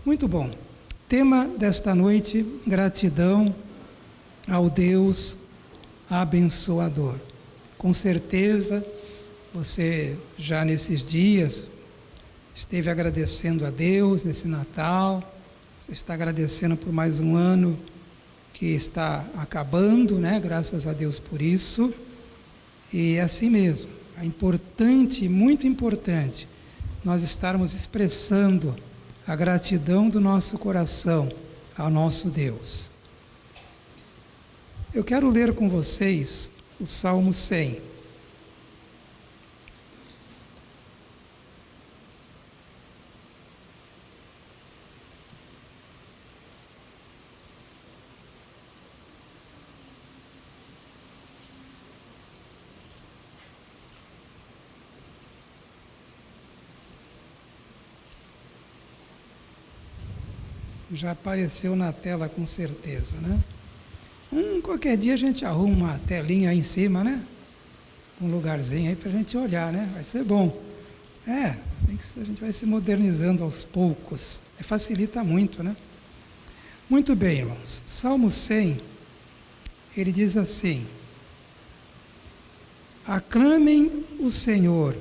Muito bom. Tema desta noite: gratidão ao Deus abençoador. Com certeza, você já nesses dias esteve agradecendo a Deus nesse Natal, você está agradecendo por mais um ano que está acabando, né? Graças a Deus por isso. E é assim mesmo, é importante, muito importante, nós estarmos expressando a gratidão do nosso coração ao nosso Deus. Eu quero ler com vocês o Salmo 100. Já apareceu na tela com certeza, né? Qualquer dia a gente arruma uma telinha aí em cima, né? Um lugarzinho aí para a gente olhar, né? Vai ser bom. A gente vai se modernizando aos poucos. Facilita muito, né? Muito bem, irmãos. Salmo 100, ele diz assim: aclamem o Senhor,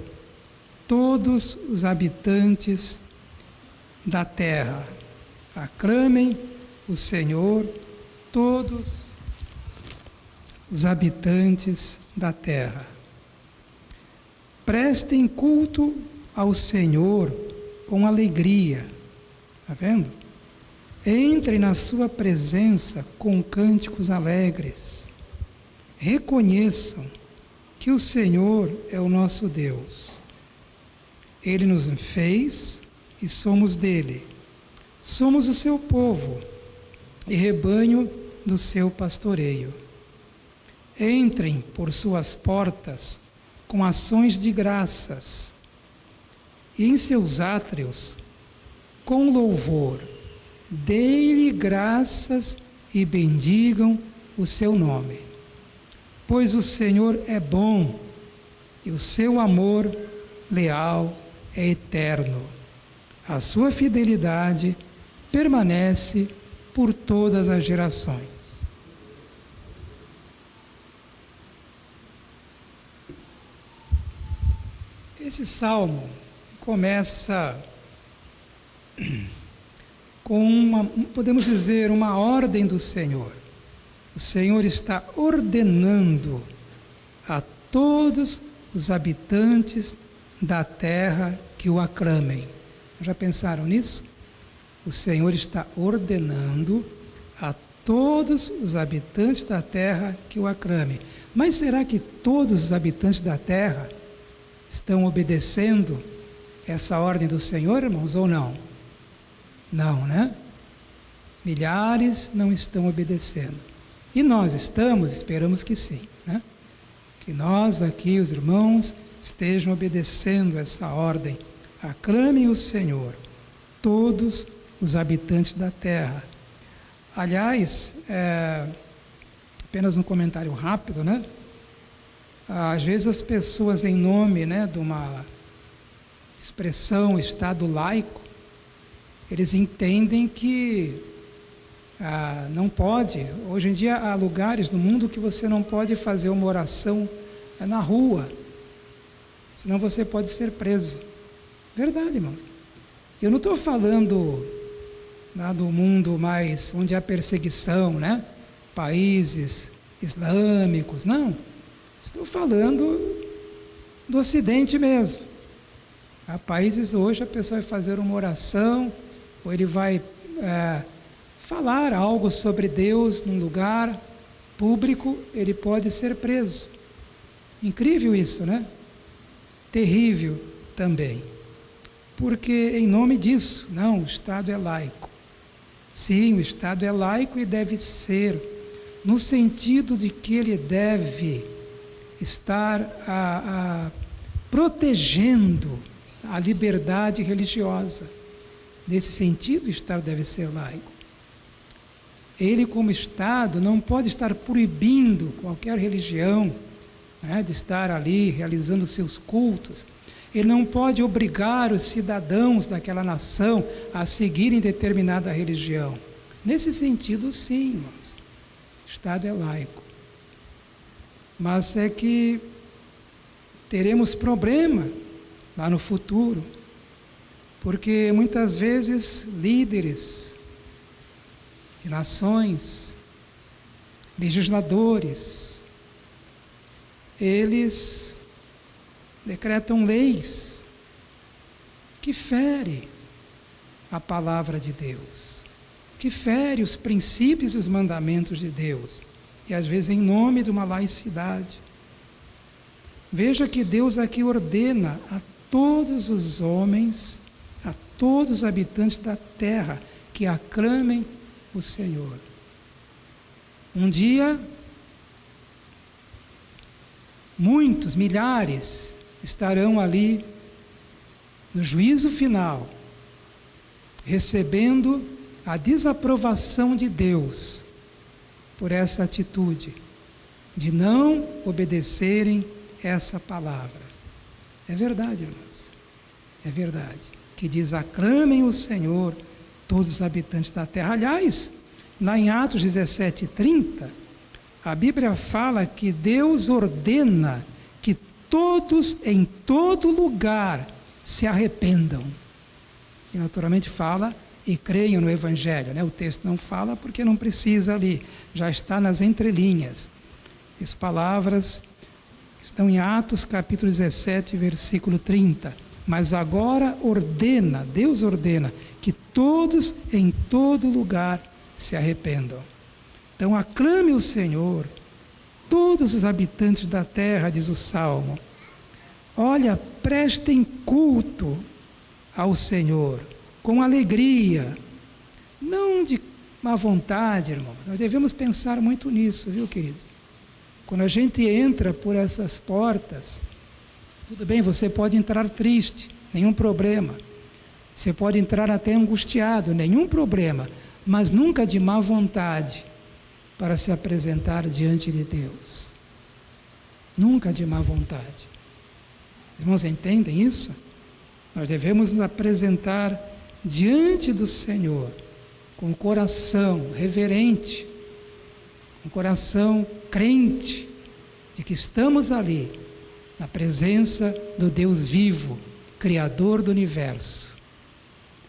todos os habitantes da terra. Aclamem o Senhor, todos os habitantes da terra. Prestem culto ao Senhor com alegria. Está vendo? Entrem na sua presença com cânticos alegres. Reconheçam que o Senhor é o nosso Deus. Ele nos fez e somos dele. Somos o seu povo e rebanho do seu pastoreio. Entrem por suas portas com ações de graças e em seus átrios com louvor. Dê-lhe graças e bendigam o seu nome. Pois o Senhor é bom e o seu amor leal é eterno. A sua fidelidade permanece por todas as gerações. Esse salmo começa com podemos dizer, uma ordem do Senhor. O Senhor está ordenando a todos os habitantes da terra que o aclamem. Já pensaram nisso? O Senhor está ordenando a todos os habitantes da terra que o aclamem. Mas será que todos os habitantes da terra estão obedecendo essa ordem do Senhor, irmãos, ou não? Não, né? Milhares não estão obedecendo. E nós estamos, esperamos que sim, né? Que nós aqui, os irmãos, estejam obedecendo essa ordem. Aclamem o Senhor, todos os habitantes da terra. Aliás, apenas um comentário rápido, né? Às vezes as pessoas, em nome, né, de uma expressão Estado laico, eles entendem que não pode. Hoje em dia há lugares no mundo que você não pode fazer uma oração na rua, senão você pode ser preso. Verdade, irmãos. Eu não estou falando do mundo mais onde há perseguição, né? Países islâmicos, não. Estou falando do Ocidente mesmo. Há países hoje a pessoa vai fazer uma oração, ou ele vai falar algo sobre Deus num lugar público, ele pode ser preso. Incrível isso, né? Terrível também. Porque em nome disso, não, o Estado é laico. Sim, o Estado é laico e deve ser, no sentido de que ele deve estar protegendo a liberdade religiosa. Nesse sentido, o Estado deve ser laico. Ele, como Estado, não pode estar proibindo qualquer religião, né, de estar ali realizando seus cultos. Ele não pode obrigar os cidadãos daquela nação a seguirem determinada religião. Nesse sentido, sim, irmãos. O Estado é laico. Mas é que teremos problema lá no futuro, porque muitas vezes líderes de nações, legisladores, eles decretam leis que ferem a palavra de Deus, que ferem os princípios e os mandamentos de Deus, e às vezes em nome de uma laicidade. Veja que Deus aqui ordena a todos os homens, a todos os habitantes da terra, que aclamem o Senhor. Um dia, muitos, milhares, estarão ali no juízo final, recebendo a desaprovação de Deus por essa atitude de não obedecerem essa palavra. É verdade, irmãos, é verdade, que diz: aclamem o Senhor todos os habitantes da terra. Aliás, lá em Atos 17:30, a Bíblia fala que Deus ordena que todos em todo lugar se arrependam. E naturalmente fala: e creiam no Evangelho, né? O texto não fala porque não precisa ali, já está nas entrelinhas. As palavras estão em Atos capítulo 17, versículo 30. Mas agora ordena, Deus ordena, que todos em todo lugar se arrependam. Então aclame o Senhor, todos os habitantes da terra, diz o Salmo. Olha, prestem culto ao Senhor, com alegria, não de má vontade, irmão. Nós devemos pensar muito nisso, viu, queridos? Quando a gente entra por essas portas, tudo bem, você pode entrar triste, nenhum problema. Você pode entrar até angustiado, nenhum problema, mas nunca de má vontade para se apresentar diante de Deus. Nunca de má vontade. Os irmãos entendem isso? Nós devemos nos apresentar diante do Senhor com o coração reverente, com o coração crente de que estamos ali na presença do Deus vivo, Criador do universo,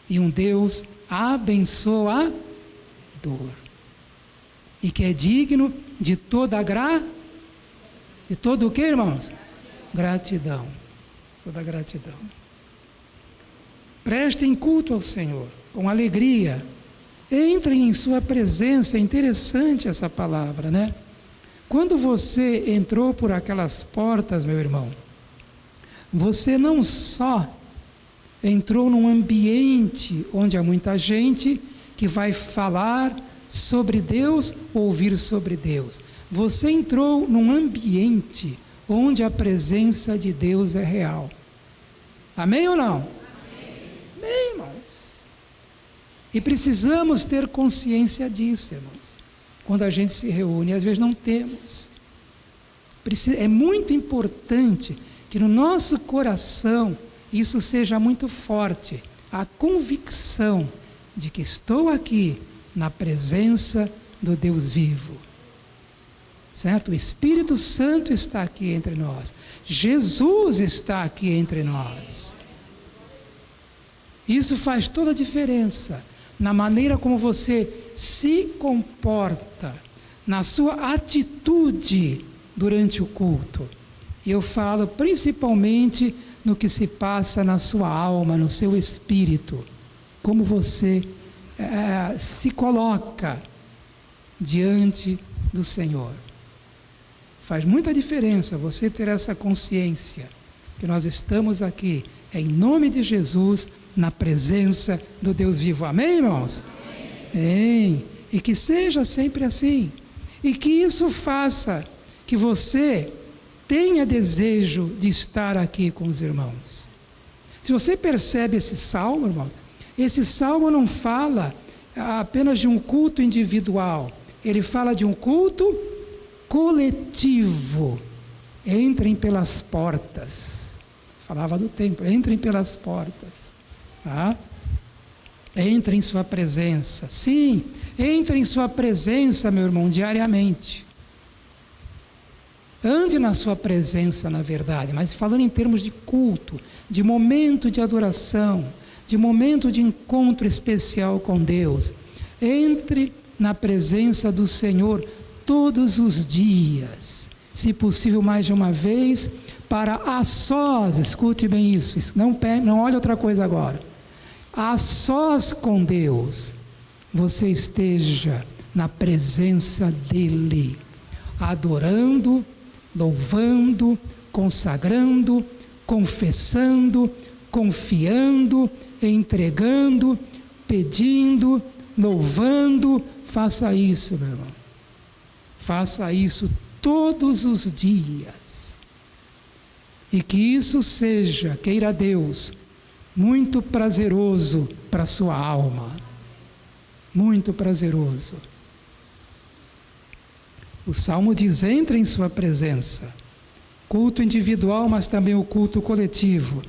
e um Deus abençoador, e que é digno de toda de todo o que, irmãos? Gratidão, toda gratidão. Prestem culto ao Senhor, com alegria, entrem em sua presença. É interessante essa palavra, né? Quando você entrou por aquelas portas, meu irmão, você não só entrou num ambiente onde há muita gente que vai falar sobre Deus, ouvir sobre Deus. Você entrou num ambiente onde a presença de Deus é real. Amém ou não? Amém, irmãos. E precisamos ter consciência disso, irmãos. Quando a gente se reúne, às vezes não temos. É muito importante que no nosso coração isso seja muito forte, a convicção de que estou aqui na presença do Deus vivo. Certo? O Espírito Santo está aqui entre nós. Jesus está aqui entre nós. Isso faz toda a diferença na maneira como você se comporta, na sua atitude durante o culto. E eu falo principalmente no que se passa na sua alma, no seu espírito, como você se coloca diante do Senhor. Faz muita diferença você ter essa consciência que nós estamos aqui, em nome de Jesus, na presença do Deus vivo. Amém, irmãos? Amém. E que seja sempre assim. E que isso faça que você tenha desejo de estar aqui com os irmãos. Se você percebe esse salmo, irmãos, esse salmo não fala apenas de um culto individual. Ele fala de um culto coletivo. Entrem pelas portas. falava do templo, entrem pelas portas, tá? Entre em sua presença. Sim, entre em sua presença, meu irmão, diariamente. Ande na sua presença, na verdade, mas falando em termos de culto, de momento de adoração, de momento de encontro especial com Deus. Entre na presença do Senhor todos os dias, se possível mais de uma vez, para a sós, escute bem isso, não olhe outra coisa agora, a sós com Deus, você esteja na presença dEle, adorando, louvando, consagrando, confessando, confiando, entregando, pedindo, louvando. Faça isso, meu irmão. Faça isso todos os dias. E que isso seja, queira Deus, muito prazeroso para a sua alma. Muito prazeroso. O Salmo diz: entre em sua presença. Culto individual, mas também o culto coletivo.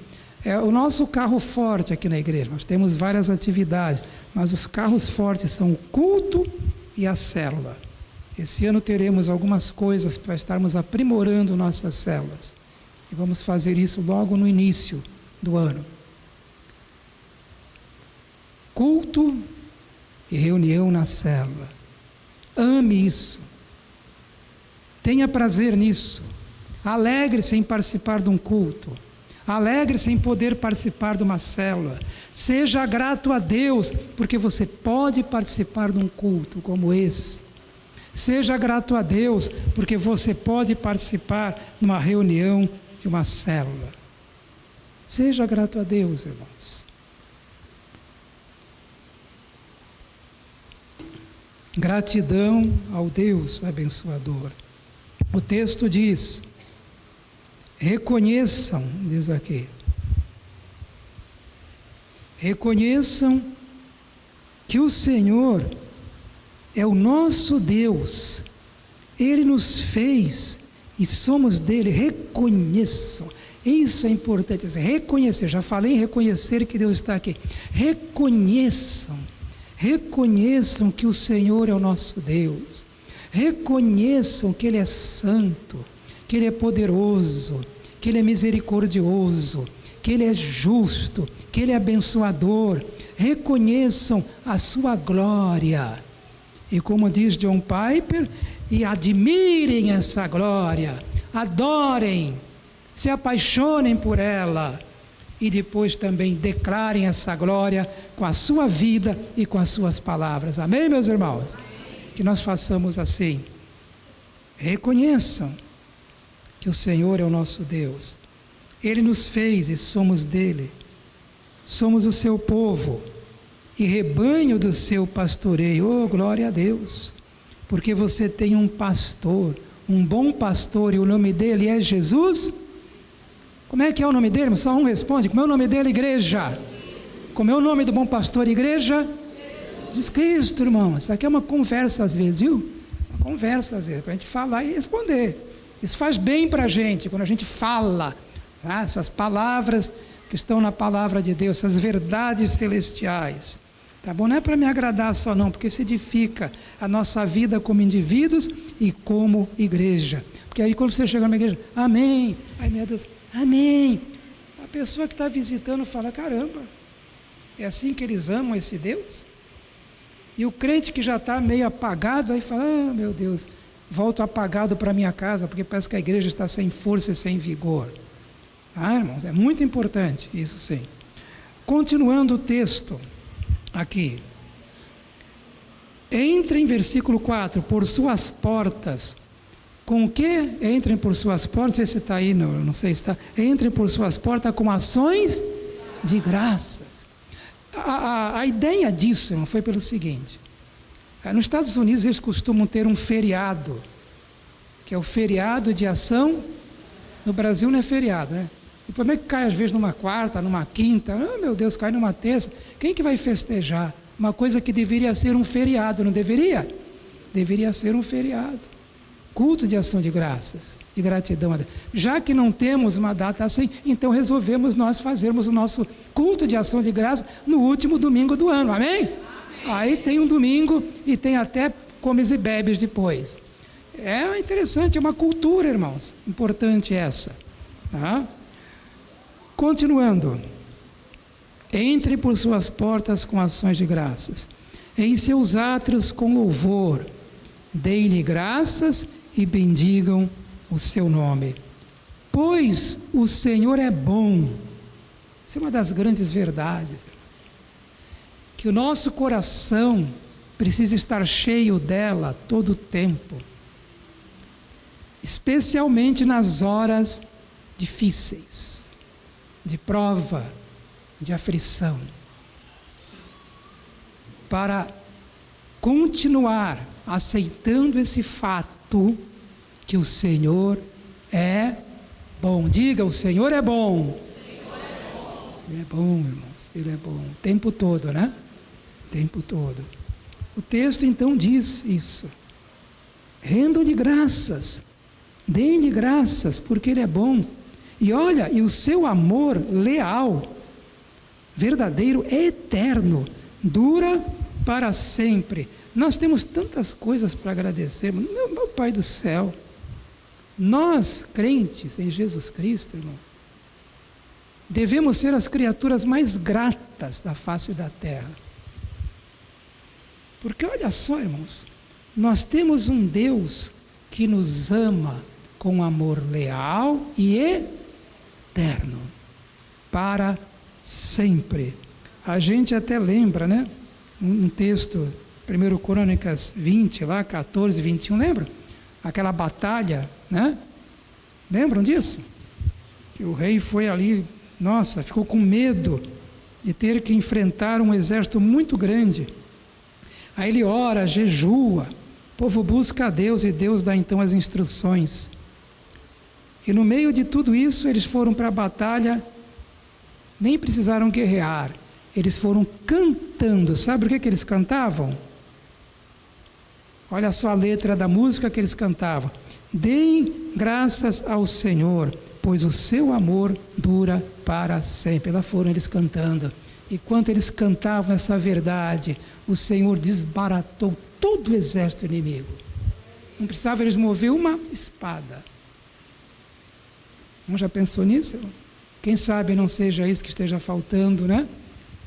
É o nosso carro forte aqui na igreja. Nós temos várias atividades, mas os carros fortes são o culto e a célula. Esse ano teremos algumas coisas para estarmos aprimorando nossas células. E vamos fazer isso logo no início do ano. Culto e reunião na célula. Ame isso. Tenha prazer nisso. Alegre-se em participar de um culto. Alegre-se em poder participar de uma célula. Seja grato a Deus, porque você pode participar de um culto como esse. Seja grato a Deus, porque você pode participar de uma reunião, de uma célula. Seja grato a Deus, irmãos. Gratidão ao Deus abençoador. O texto diz: reconheçam, diz aqui, reconheçam que o Senhor é o nosso Deus, Ele nos fez e somos dele. Reconheçam, isso é importante, reconhecer, já falei em reconhecer que Deus está aqui. Reconheçam que o Senhor é o nosso Deus, reconheçam que Ele é santo, que Ele é poderoso, que Ele é misericordioso, que Ele é justo, que Ele é abençoador. Reconheçam a sua glória. E como diz John Piper, e admirem essa glória, adorem, se apaixonem por ela, e depois também declarem essa glória com a sua vida e com as suas palavras. Amém, meus irmãos? Amém. Que nós façamos assim. Reconheçam que o Senhor é o nosso Deus. Ele nos fez e somos dele. Somos o seu povo e rebanho do seu pastoreio. Oh, glória a Deus! Porque você tem um pastor, um bom pastor, e o nome dele é Jesus. Como é que é o nome dele? Só um responde. Como é o nome dele, igreja? Como é o nome do bom pastor, igreja? Jesus Cristo, irmão. Isso aqui é uma conversa às vezes, viu? Uma conversa às vezes, para a gente falar e responder. Isso faz bem para a gente, quando a gente fala, tá? Essas palavras que estão na palavra de Deus, essas verdades celestiais. Tá bom? Não é para me agradar só não, porque isso edifica a nossa vida como indivíduos e como igreja. Porque aí quando você chega na igreja, amém, ai meu Deus, amém. A pessoa que está visitando fala, caramba, é assim que eles amam esse Deus? E o crente que já está meio apagado, aí fala, ah meu Deus, volto apagado para minha casa, porque parece que a igreja está sem força e sem vigor. Ah, irmãos, é muito importante isso sim. Continuando o texto, aqui, entrem, versículo 4, por suas portas. Com o que? Entrem por suas portas, esse está aí, não sei se está. Entrem por suas portas com ações de graças. A ideia disso, irmão, foi pelo seguinte: nos Estados Unidos eles costumam ter um feriado, que é o feriado de ação. No Brasil não é feriado, né? O problema é que cai às vezes numa quarta, numa quinta, oh meu Deus, cai numa terça. Quem que vai festejar? Uma coisa que deveria ser um feriado, não deveria? Deveria ser um feriado. culto de ação de graças, de gratidão a Deus. Já que não temos uma data assim, então resolvemos nós fazermos o nosso culto de ação de graças no último domingo do ano, amém? Amém. Aí tem um domingo e tem até comes e bebes depois. É interessante, é uma cultura, irmãos, importante essa. Tá? Continuando. Entre por suas portas com ações de graças, em seus átrios com louvor, deem-lhe graças e bendigam o seu nome. Pois o Senhor é bom. Isso é uma das grandes verdades. Que o nosso coração precisa estar cheio dela todo o tempo. Especialmente nas horas difíceis, de prova, de aflição. Para continuar aceitando esse fato que o Senhor é bom. Diga, o Senhor é bom. Ele é bom, irmãos, Ele é bom. O tempo todo, né? O tempo todo. O texto então diz isso. Rendam-lhe graças, deem-lhe graças, porque Ele é bom. E olha, e o seu amor leal, verdadeiro, é eterno, dura para sempre. Nós temos tantas coisas para agradecer. Meu Pai do céu, nós, crentes em Jesus Cristo, irmão, devemos ser as criaturas mais gratas da face da terra. Porque olha só, irmãos, nós temos um Deus que nos ama com amor leal e eterno, para sempre. A gente até lembra, né? Um texto, 1 Crônicas 20, lá, 14, 21, lembra? Aquela batalha, né? Lembram disso? Que o rei foi ali, nossa, ficou com medo de ter que enfrentar um exército muito grande. Aí ele ora, jejua, o povo busca a Deus e Deus dá então as instruções. E no meio de tudo isso, eles foram para a batalha, nem precisaram guerrear, eles foram cantando. Sabe o que eles cantavam? Olha só a letra da música que eles cantavam. Deem graças ao Senhor, pois o seu amor dura para sempre. Lá foram eles cantando. E quando eles cantavam essa verdade, o Senhor desbaratou todo o exército inimigo. Não precisava eles mover uma espada. Não já pensou nisso? Quem sabe não seja isso que esteja faltando, né?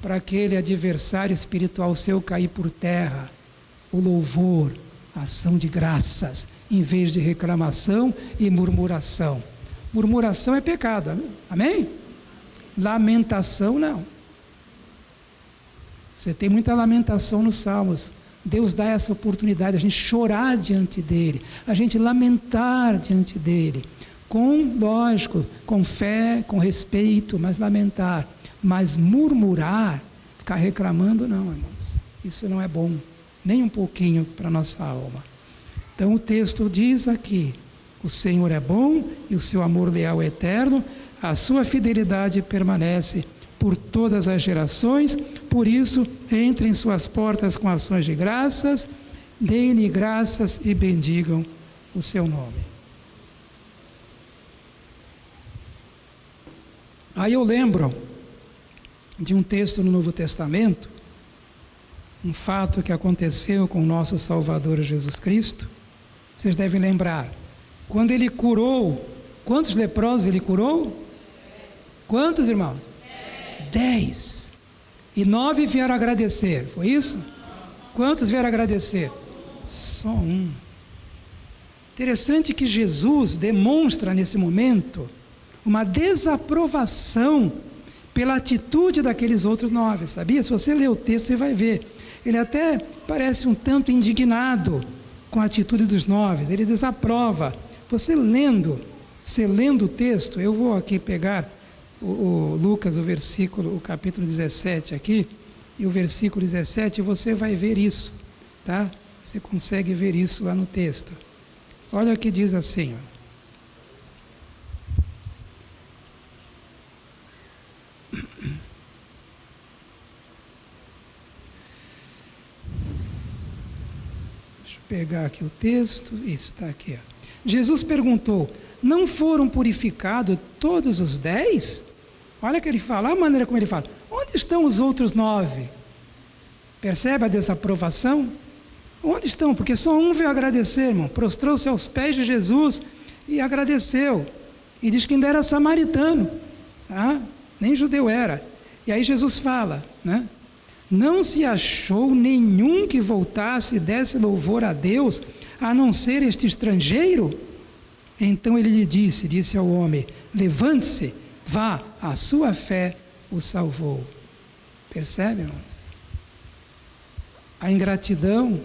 Para aquele adversário espiritual seu cair por terra. O louvor, a ação de graças, em vez de reclamação e murmuração. Murmuração é pecado, amém? Lamentação não. Você tem muita lamentação nos Salmos. Deus dá essa oportunidade, a gente chorar diante dEle, a gente lamentar diante dEle. Lógico, com fé, com respeito, mas lamentar. Mas murmurar, ficar reclamando, não, irmãos. Isso não é bom, nem um pouquinho para a nossa alma. Então o texto diz aqui, o Senhor é bom e o seu amor leal é eterno, a sua fidelidade permanece por todas as gerações, por isso, entrem em suas portas com ações de graças, deem-lhe graças e bendigam o seu nome. Aí eu lembro de um texto no Novo Testamento, um fato que aconteceu com o nosso Salvador Jesus Cristo. Vocês devem lembrar, quando ele curou, quantos leprosos ele curou? Quantos, irmãos? 10. E 9 vieram agradecer, foi isso? Quantos vieram agradecer? Só um. Interessante que Jesus demonstra nesse momento uma desaprovação pela atitude daqueles outros 9, sabia? Se você ler o texto, você vai ver. Ele até parece um tanto indignado com a atitude dos 9, ele desaprova. Você lendo o texto, eu vou aqui pegar o Lucas, o capítulo 17 aqui, e o versículo 17, você vai ver isso, tá? Você consegue ver isso lá no texto. Olha o que diz assim, ó. Deixa eu pegar aqui o texto, isso está aqui, ó. Jesus perguntou: não foram purificados todos os 10? Olha que ele fala, olha a maneira como ele fala. Onde estão os outros 9? Percebe a desaprovação? Onde estão? Porque só um veio agradecer, irmão. Prostrou-se aos pés de Jesus e agradeceu. E diz que ainda era samaritano. Nem judeu era. E aí Jesus fala, né? Não se achou nenhum que voltasse e desse louvor a Deus, a não ser este estrangeiro? Então ele lhe disse ao homem: levante-se, vá, a sua fé o salvou. Percebe, irmãos? A ingratidão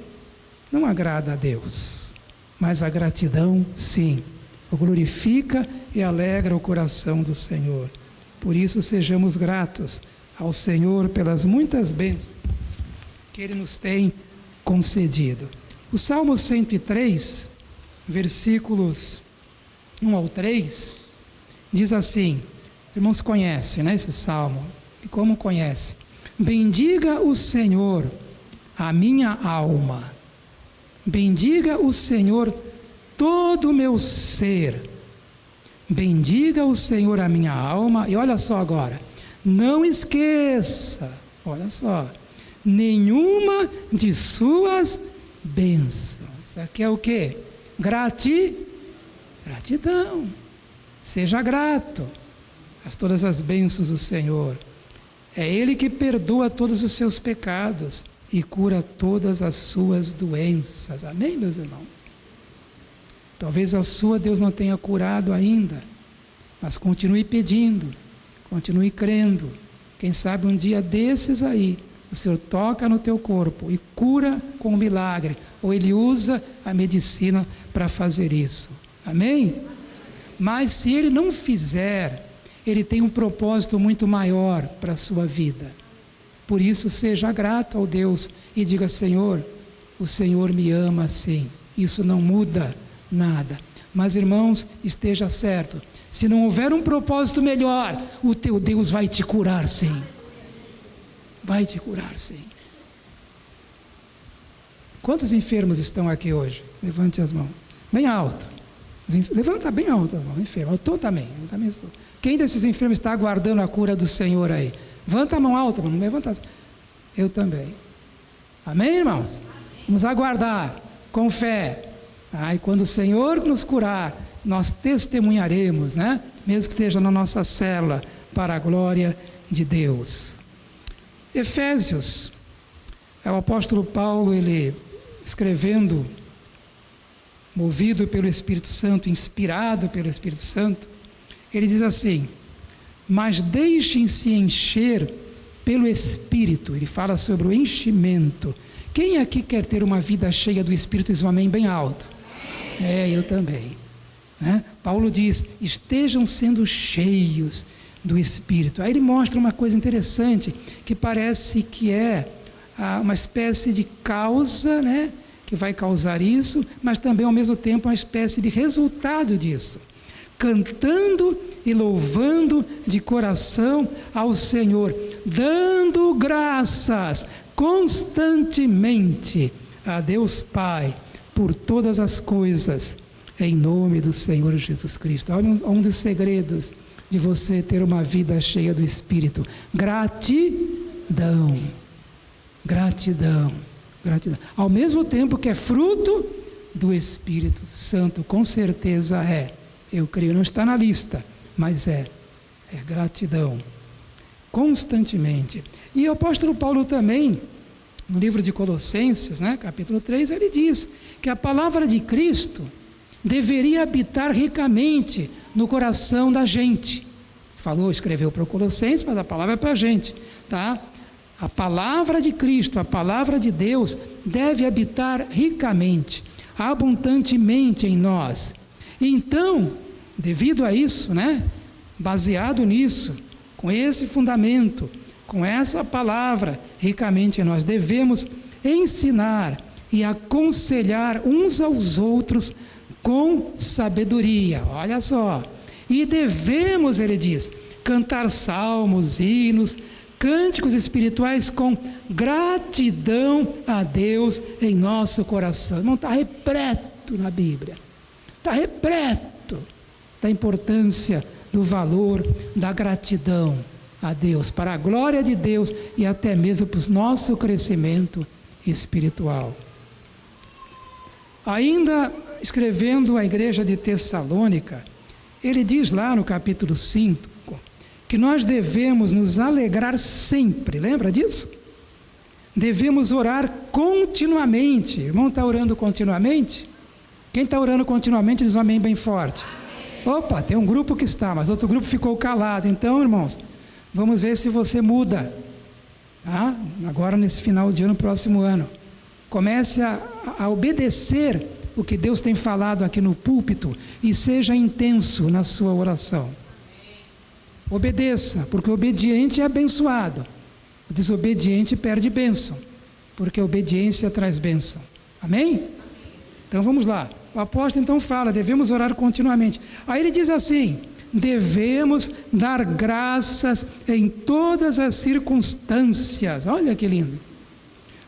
não agrada a Deus, mas a gratidão, sim, o glorifica e alegra o coração do Senhor. Por isso, sejamos gratos ao Senhor pelas muitas bênçãos que Ele nos tem concedido. O Salmo 103, versículos 1 ao 3, diz assim, os irmãos conhecem, né, esse Salmo, e como conhece? Bendiga o Senhor a minha alma, bendiga o Senhor todo o meu ser, bendiga o Senhor a minha alma, e olha só agora, não esqueça, olha só, nenhuma de suas bênçãos. Isso aqui é o quê? Gratidão. Seja grato a todas as bênçãos do Senhor. É Ele que perdoa todos os seus pecados e cura todas as suas doenças. Amém, meus irmãos? Talvez a sua Deus não tenha curado ainda, mas continue pedindo, continue crendo. Quem sabe um dia desses aí, o Senhor toca no teu corpo e cura com um milagre, ou Ele usa a medicina para fazer isso. Amém? Mas se Ele não fizer, Ele tem um propósito muito maior para a sua vida. Por isso, seja grato ao Deus e diga: Senhor, o Senhor me ama sim. Isso não muda nada. Mas, irmãos, esteja certo, se não houver um propósito melhor, o teu Deus vai te curar sim. Vai te curar sim. Quantos enfermos estão aqui hoje? Levante as mãos. Bem alto. Levanta bem alto as mãos, enfermo. Eu estou também. Eu também estou. Quem desses enfermos está aguardando a cura do Senhor aí? Levanta a mão alta, não levanta as... Eu também. Amém, irmãos? Vamos aguardar com fé. E quando o Senhor nos curar, nós testemunharemos, né? Mesmo que seja na nossa célula, para a glória de Deus. Efésios, é o apóstolo Paulo, ele escrevendo, movido pelo Espírito Santo, inspirado pelo Espírito Santo, ele diz assim: mas deixem-se encher pelo Espírito. Ele fala sobre o enchimento. Quem aqui quer ter uma vida cheia do Espírito? Diz um amém bem alto. Eu também. Né? Paulo diz: estejam sendo cheios do Espírito. Aí ele mostra uma coisa interessante, que parece que é uma espécie de causa, né, que vai causar isso, mas também ao mesmo tempo uma espécie de resultado disso. Cantando e louvando de coração ao Senhor, dando graças constantemente a Deus Pai por todas as coisas, em nome do Senhor Jesus Cristo. Olha um dos segredos de você ter uma vida cheia do Espírito: gratidão. Ao mesmo tempo que é fruto do Espírito Santo, com certeza é. Eu creio, não está na lista, mas é gratidão, constantemente. E o apóstolo Paulo também, no livro de Colossenses, né, capítulo 3, ele diz que a palavra de Cristo deveria habitar ricamente no coração da gente. Escreveu para o Colossenses, mas a palavra é para a gente, tá? A palavra de Cristo, a palavra de Deus, deve habitar ricamente, abundantemente em nós. Então, devido a isso, né, baseado nisso, com esse fundamento, com essa palavra ricamente em nós, devemos ensinar e aconselhar uns aos outros com sabedoria. Olha só. E devemos, ele diz, cantar salmos, hinos, cânticos espirituais com gratidão a Deus em nosso coração. Não está repleto na Bíblia. está repleto da importância, do valor, da gratidão a Deus, para a glória de Deus e até mesmo para o nosso crescimento espiritual. Ainda escrevendo à igreja de Tessalônica, ele diz lá no capítulo 5, que nós devemos nos alegrar sempre, lembra disso? Devemos orar continuamente. O irmão está orando continuamente? Quem está orando continuamente diz um amém bem forte. Opa, tem um grupo que está, mas outro grupo ficou calado. Então, irmãos, vamos ver se você muda. Agora nesse final de ano, próximo ano. Comece a obedecer o que Deus tem falado aqui no púlpito e seja intenso na sua oração. Obedeça, porque o obediente é abençoado. O desobediente perde bênção, porque a obediência traz bênção. Amém? Então vamos lá. O apóstolo então fala, devemos orar continuamente. Aí ele diz assim, devemos dar graças em todas as circunstâncias. Olha que lindo.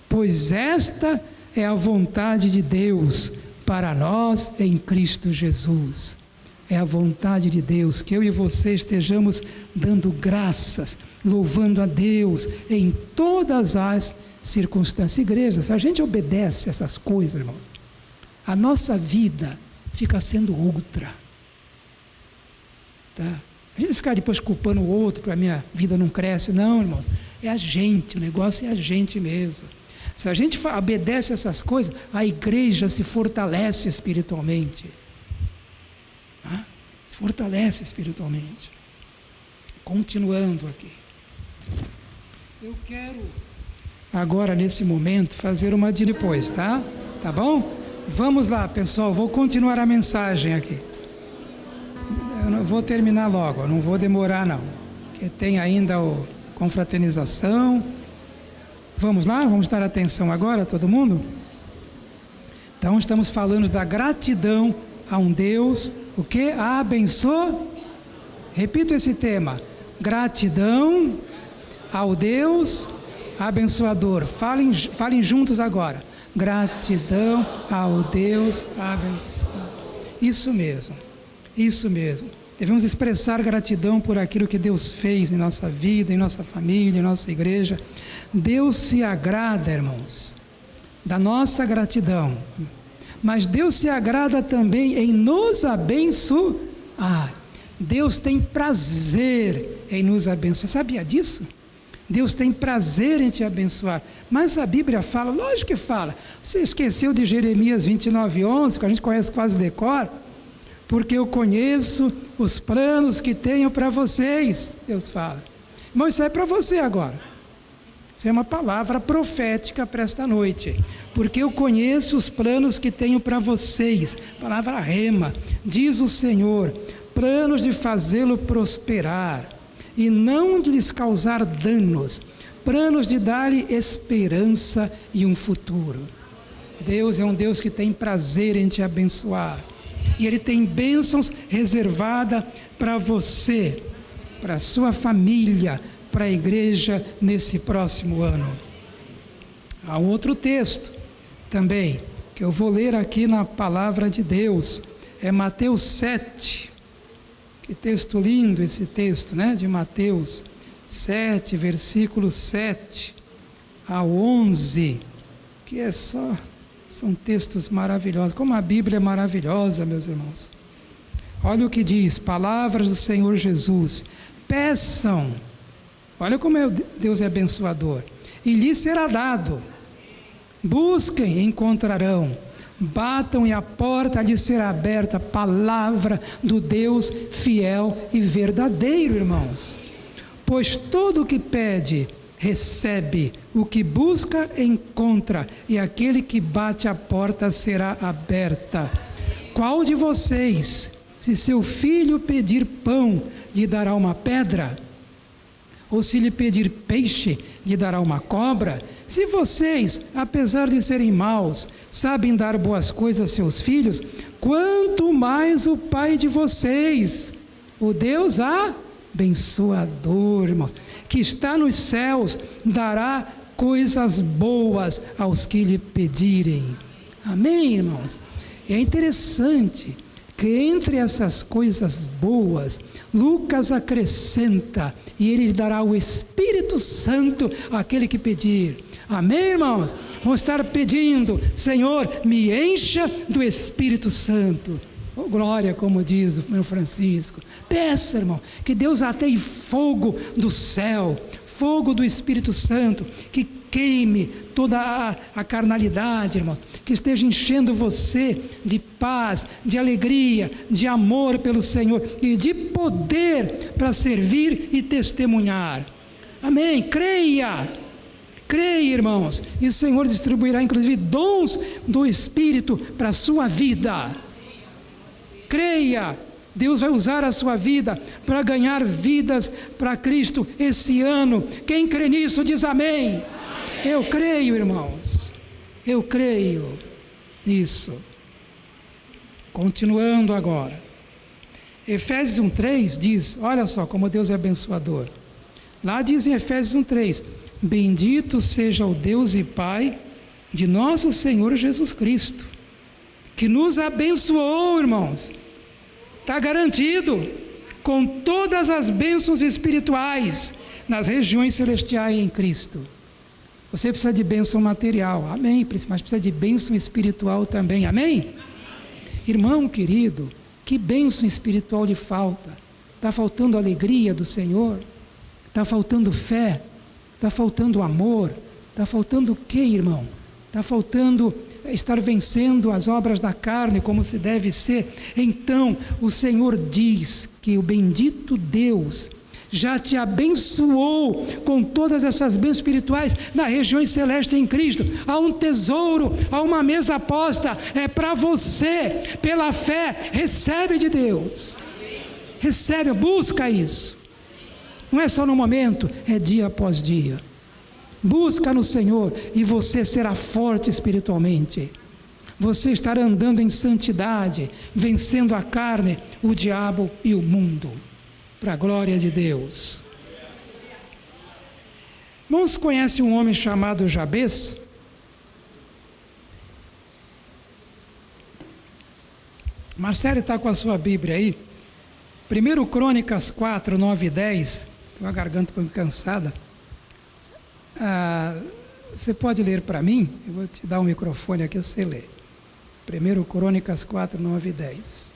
Pois esta é a vontade de Deus para nós em Cristo Jesus. É a vontade de Deus que eu e você estejamos dando graças, louvando a Deus em todas as circunstâncias. Igreja, se a gente obedece essas coisas, irmãos, a nossa vida fica sendo outra. Tá? A gente ficar depois culpando o outro porque a minha vida não cresce. Não, irmãos, é a gente, o negócio é a gente mesmo. Se a gente obedece essas coisas, a igreja se fortalece espiritualmente. Se fortalece espiritualmente. Continuando aqui. Eu quero agora, nesse momento, fazer uma de depois, tá? Tá bom? Vamos lá, pessoal, vou continuar a mensagem aqui. Eu não vou terminar logo, não vou demorar não. Porque tem ainda a confraternização. Vamos lá? Vamos dar atenção agora, todo mundo? Então, estamos falando da gratidão a um Deus, o que? Abençoa. Repito esse tema. Gratidão ao Deus abençoador. Falem juntos agora. Gratidão ao Deus abençoador. Isso mesmo. Isso mesmo. Devemos expressar gratidão por aquilo que Deus fez em nossa vida, em nossa família, em nossa igreja. Deus se agrada, irmãos, da nossa gratidão. Mas Deus se agrada também em nos abençoar. Deus tem prazer em nos abençoar. Sabia disso? Deus tem prazer em te abençoar. Mas a Bíblia fala, lógico que fala. Você esqueceu de Jeremias 29:11, que a gente conhece quase de cor? Porque eu conheço os planos que tenho para vocês, Deus fala. Irmão, isso é para você agora. Isso é uma palavra profética para esta noite. Porque eu conheço os planos que tenho para vocês. Palavra rema. Diz o Senhor, planos de fazê-lo prosperar e não de lhes causar danos, planos de dar-lhe esperança e um futuro. Deus é um Deus que tem prazer em te abençoar. E Ele tem bênçãos reservadas para você, para a sua família, para a igreja nesse próximo ano. Há um outro texto também, que eu vou ler aqui na palavra de Deus, é Mateus 7. Que texto lindo esse texto, né? De Mateus 7, versículo 7 a 11, que são textos maravilhosos. Como a Bíblia é maravilhosa, meus irmãos. Olha o que diz, palavras do Senhor Jesus. Peçam, olha como Deus é abençoador, e lhes será dado. Busquem e encontrarão. Batam e a porta há de ser aberta. Palavra do Deus fiel e verdadeiro, irmãos. Pois todo o que pede, recebe. O que busca, encontra. E aquele que bate a porta será aberta. Qual de vocês, se seu filho pedir pão, lhe dará uma pedra? Ou se lhe pedir peixe, lhe dará uma cobra? Se vocês, apesar de serem maus, sabem dar boas coisas a seus filhos, quanto mais o Pai de vocês, o Deus abençoador, irmãos, que está nos céus, dará coisas boas aos que lhe pedirem. Amém, irmãos? É interessante que entre essas coisas boas, Lucas acrescenta, e Ele dará o Espírito Santo àquele que pedir. Amém, irmãos? Vamos estar pedindo: Senhor, me encha do Espírito Santo. Oh, glória, como diz o meu Francisco. Peça, irmão, que Deus ateie fogo do céu, fogo do Espírito Santo, que queime toda a carnalidade, irmãos, que esteja enchendo você de paz, de alegria, de amor pelo Senhor e de poder para servir e testemunhar. Amém? Creia, irmãos, e o Senhor distribuirá inclusive dons do Espírito para a sua vida. Creia, Deus vai usar a sua vida para ganhar vidas para Cristo esse ano. Quem crê nisso diz amém. Eu creio, irmãos, eu creio nisso. Continuando agora, Efésios 1:3 diz, olha só como Deus é abençoador. Lá diz em Efésios 1:3: bendito seja o Deus e Pai de nosso Senhor Jesus Cristo, que nos abençoou, irmãos, está garantido, com todas as bênçãos espirituais nas regiões celestiais em Cristo. Você precisa de bênção material, amém, mas precisa de bênção espiritual também, amém? Irmão querido, que bênção espiritual lhe falta? Está faltando alegria do Senhor? Está faltando fé? Está faltando amor? Está faltando o quê, irmão? Está faltando estar vencendo as obras da carne como se deve ser. Então o Senhor diz que o bendito Deus já te abençoou com todas essas bênçãos espirituais nas regiões celestes em Cristo. Há um tesouro, há uma mesa posta, é para você, pela fé, recebe de Deus, recebe, busca isso, não é só no momento, é dia após dia. Busca no Senhor e você será forte espiritualmente. Você estará andando em santidade, vencendo a carne, o diabo e o mundo, para a glória de Deus. Irmãos, conhece um homem chamado Jabez? Marcelo está com a sua Bíblia aí. 1 Crônicas 4, 9 e 10. Estou a garganta um pouco cansada. Você pode ler para mim? Eu vou te dar um microfone aqui, você lê. 1 Crônicas 4, 9 e 10.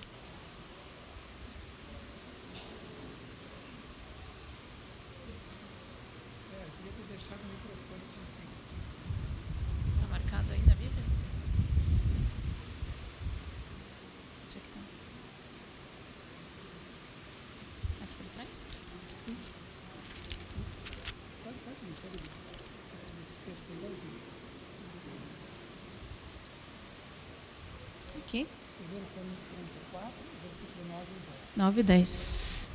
Está marcado aí na Bíblia? Onde é que está? Aqui por trás? Sim. Aqui? 9 e 10.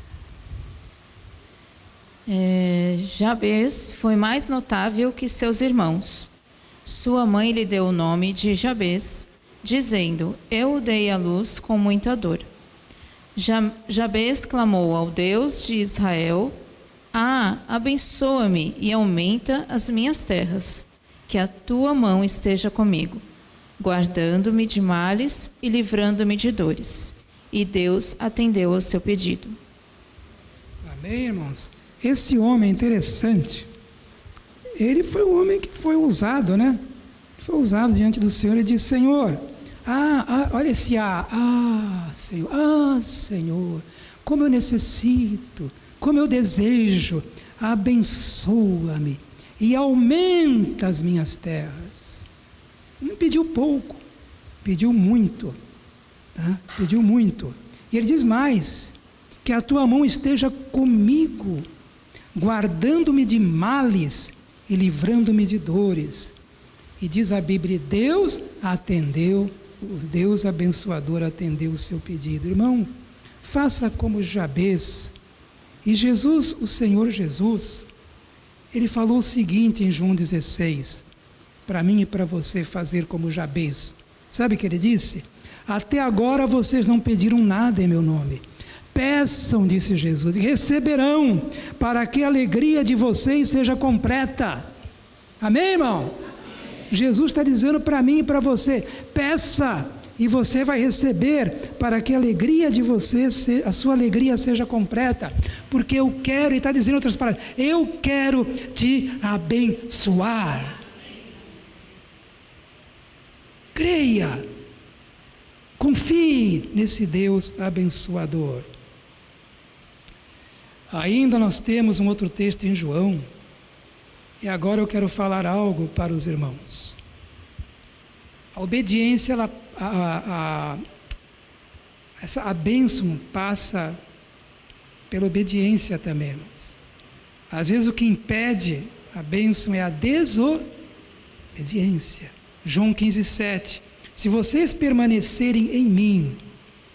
Jabez foi mais notável que seus irmãos. Sua mãe lhe deu o nome de Jabez, dizendo: eu o dei à luz com muita dor. Jabez clamou ao Deus de Israel: abençoa-me e aumenta as minhas terras, que a tua mão esteja comigo, guardando-me de males e livrando-me de dores. E Deus atendeu ao seu pedido. Amém, irmãos? Esse homem é interessante. Ele foi um homem que foi usado, né? Foi usado diante do Senhor e disse: Senhor, olha esse Senhor, Senhor, como eu necessito, como eu desejo, abençoa-me e aumenta as minhas terras. Não pediu pouco, pediu muito, tá? Pediu muito. E ele diz mais: que a tua mão esteja comigo, guardando-me de males e livrando-me de dores. E diz a Bíblia: Deus atendeu, o Deus abençoador atendeu o seu pedido. Irmão, faça como Jabez. E Jesus, o Senhor Jesus, ele falou o seguinte em João 16, para mim e para você fazer como Jabez. Sabe o que ele disse? Até agora vocês não pediram nada em meu nome. Peçam, disse Jesus, e receberão, para que a alegria de vocês seja completa. Amém, irmão? Amém. Jesus está dizendo para mim e para você: peça, e você vai receber para que a alegria de você, a sua alegria seja completa, porque eu quero, e está dizendo em outras palavras, eu quero te abençoar. Creia, confie nesse Deus abençoador. Ainda nós temos um outro texto em João, e agora eu quero falar algo para os irmãos. A obediência, a bênção passa pela obediência também, irmãos. Às vezes o que impede a bênção é a desobediência. João 15:7. Se vocês permanecerem em mim,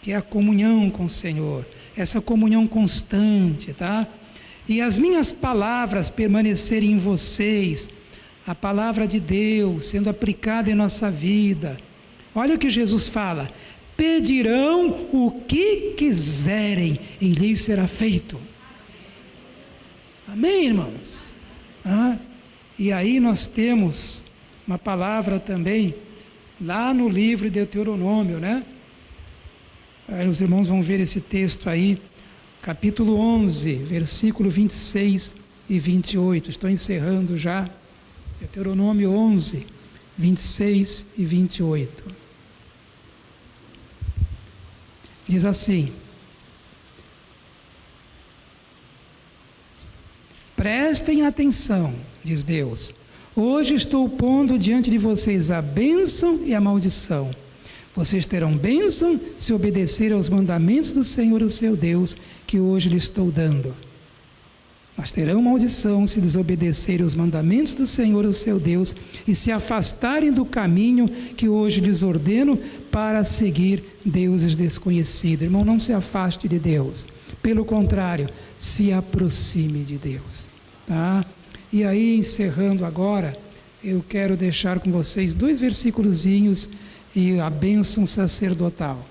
que é a comunhão com o Senhor, essa comunhão constante, tá? E as minhas palavras permanecerem em vocês, a palavra de Deus sendo aplicada em nossa vida. Olha o que Jesus fala: pedirão o que quiserem e lhes será feito. Amém, irmãos? E aí nós temos uma palavra também, lá no livro de Deuteronômio, né? Aí os irmãos vão ver esse texto aí, capítulo 11, versículo 26 e 28. Estou encerrando já. Deuteronômio 11, 26 e 28. Diz assim: prestem atenção, diz Deus, hoje estou pondo diante de vocês a bênção e a maldição. Vocês terão bênção se obedecerem aos mandamentos do Senhor, o seu Deus, que hoje lhes estou dando. Mas terão maldição se desobedecerem aos mandamentos do Senhor, o seu Deus, e se afastarem do caminho que hoje lhes ordeno para seguir deuses desconhecidos. Irmão, não se afaste de Deus. Pelo contrário, se aproxime de Deus. Tá? E aí, encerrando agora, eu quero deixar com vocês 2 versículozinhos e a bênção sacerdotal.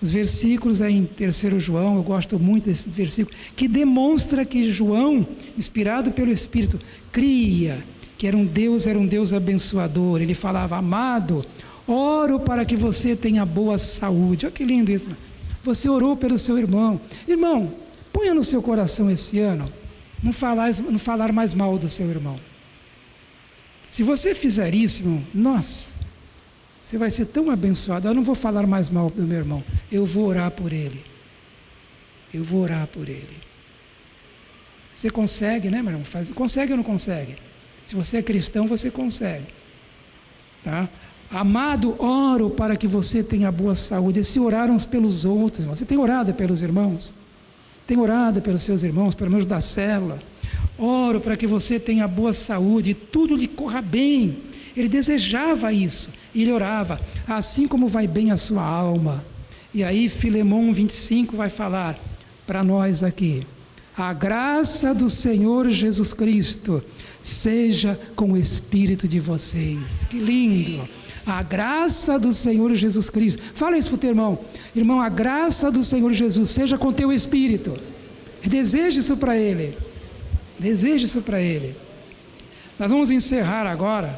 Os versículos aí em 3 João, eu gosto muito desse versículo, que demonstra que João, inspirado pelo Espírito, cria que era um Deus abençoador. Ele falava: amado, oro para que você tenha boa saúde. Olha que lindo isso. Você orou pelo seu irmão. Irmão, ponha no seu coração esse ano, não falar mais mal do seu irmão. Se você fizer isso, irmão, nossa, você vai ser tão abençoado. Eu não vou falar mais mal do meu irmão, eu vou orar por ele. Eu vou orar por ele. Você consegue, né, meu irmão? Consegue ou não consegue? Se você é cristão, você consegue. Tá? Amado, oro para que você tenha boa saúde. E se oraram uns pelos outros, irmão. Você tem orado pelos irmãos? Tem orado pelos seus irmãos, pelo menos da célula? Oro para que você tenha boa saúde e tudo lhe corra bem. Ele desejava isso, e ele orava, assim como vai bem a sua alma. E aí Filemão 25 vai falar para nós aqui: a graça do Senhor Jesus Cristo seja com o espírito de vocês. Que lindo! A graça do Senhor Jesus Cristo. Fala isso para o teu irmão. Irmão, a graça do Senhor Jesus seja com o teu espírito. Deseje isso para ele. Deseje isso para ele. Nós vamos encerrar agora